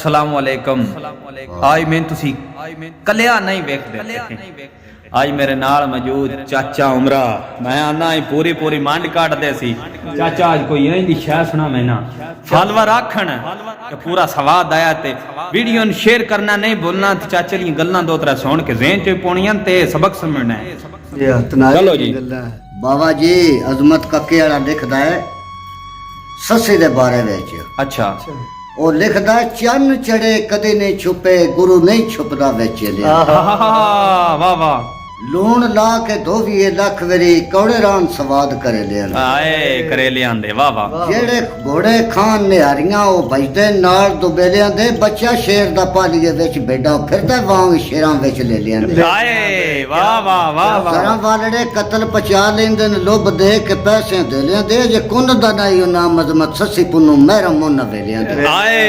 अस्सलाम वालेकुम। आज मैं तुसी कलिया नहीं वेखदे। आज मेरे नाल मौजूद चाचा उमरा। मैं आना पूरी पूरी मंड काटदे सी। चाचा आज कोई इंदी शय सुना मैं ना फलवा राखण ते पूरा स्वाद आया ते वीडियो नु शेयर करना नहीं भूलना ते चाचे दी गल्लां दो त्रै सुन के ज़हन च पाउणियां ते सबक समझना है। चलो जी बाबा जी अजमत कक्के वाला लिखदा है सस्सी दे बारे विच। अच्छा वो लिखदा है चन्न चढ़े कदे नहीं छुपे गुरु नहीं छुपदा विच लिया। वाह वाह। लूण ला के धोवीए लख वेरी कौड़े रान स्वाद करे लिया। आए करे लियांदे वाह वाह। जेड़े घोड़े खान निहारियां ओ भजदे नाल दुबेलियां दे बच्चा शेर दा पालिए विच बेडा फिरदा वांग शेरां विच ले लियांदे। आए वाह वाह वाह वाह। सरां वालड़े कतल पचा लेंदे ने लोभ दे के पैसे दे लियांदे जे कुंद दा नाई नाम अजमत सस्सी पुन्नू महरम मुन वे लियांदे। आए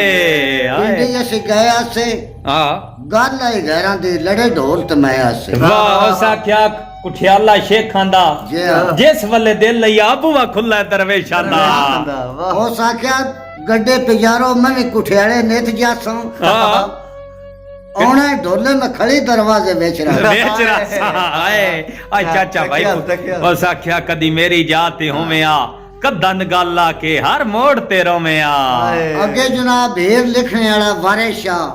पिंडी असी गए आसे हां गल आई घरां दे लड़े ढोल ते मैं आसे। वाह ओसा क्या कुठियाला शेखां दा जिस वल्ले दिल लई आबूआ खुला दरवेशां दा। ओ साख्या गड्डे पिजारो मैं भी कुठियाले नेत जासां। औणे ढोले में खड़ी दरवाजे बेच रहा। आए आ चाचा भाई ओ साख्या कदी मेरी जात होवेया कदन गाला के हर मोड़ ते रोवेया। अगे जनाब हीर लिखने वाला वारिस शाह।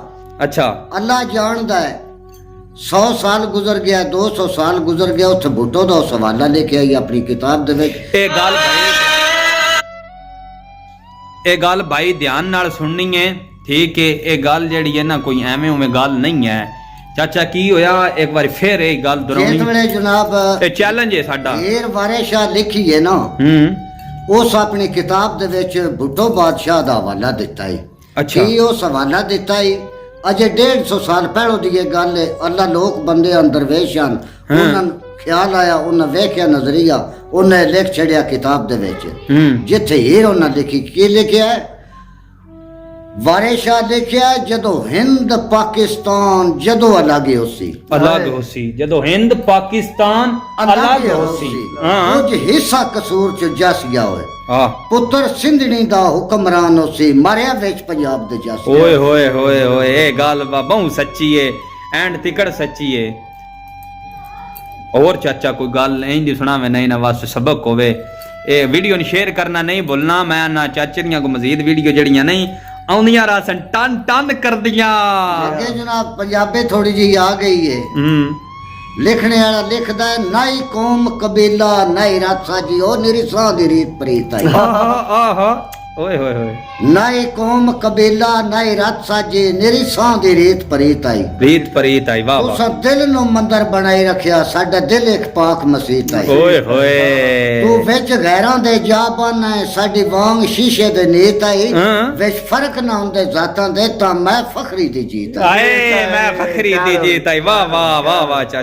अच्छा अल्लाह जानदा है 100 साल गुजर गया 200 साल गुजर गया उथे भुट्टो दा सवाला लेके आई अपनी किताब दे विच। ए गल भाई ध्यान नाल सुननी है ठीक है। ए गल जेड़ी है ना कोई एवें उवें गल नहीं है। चाचा की होया एक बार फिर ए गल दोहराउणी। जिस वेले जनाब ए चैलेंज है साडा हीर वारिस शाह लिखी है ना उस अपनी किताब दे विच भुट्टो बादशाह दा हवाला दिता है। अच्छा की उस हवाला दिता है अजे 150 साल पहलो दी गल है। अल्लाह लोक बंदे अंदर वेशन उन्हन ख्याल आया उन्हें वेख्या नजरिया उन्हें लिख छड़िया किताब दे विच। जिथे हीर उन्हें लिखी की लिखिया है वारिस शाह लिखिया जदों हिंद पाकिस्तान जदों अलग होसी जदों हिंद पाकिस्तान अलग होसी कुछ हिस्सा कसूर च जस गया होए पुत्र सिंधनी दा हुक्मरान होसी मारिया विच पंजाब दे जस। ओए होए होए होए ए गल बहु सच्ची है एंड तिकड़ सच्ची है। और चाचा कोई गल नहीं दी सुना मैं नहीं ना वास्ते सबक होवे ए वीडियो ने शेयर करना नहीं भूलना। मैं ना चाचे दियां को मजीद वीडियो जड़ियां नहीं आउंदियां रासन टन टन कर दियां। आगे जनाब पंजाबी थोड़ी जी आ गई है। लिखने वाला लिखदा है नाई कौम कबीला नाई रासा जी ओ निरिसा दी रीत प्रीत आई। ओए होए होए नाई कौम कबीला नाई रासा जी निरिसा दी रीत प्रीत आई। वाह उस दिल नु मंदिर बनाई रखया साडा दिल एक पाक मसीत आई। ओए होए तू विच गैरां दे जा बन है साडी वांग शीशे दे नीत आई। विच फर्क ना हुंदे जातां दे तां मैं फखरी दी जीत आई। मैं फखरी दी जीत आई। वाह वाह वाह वाह।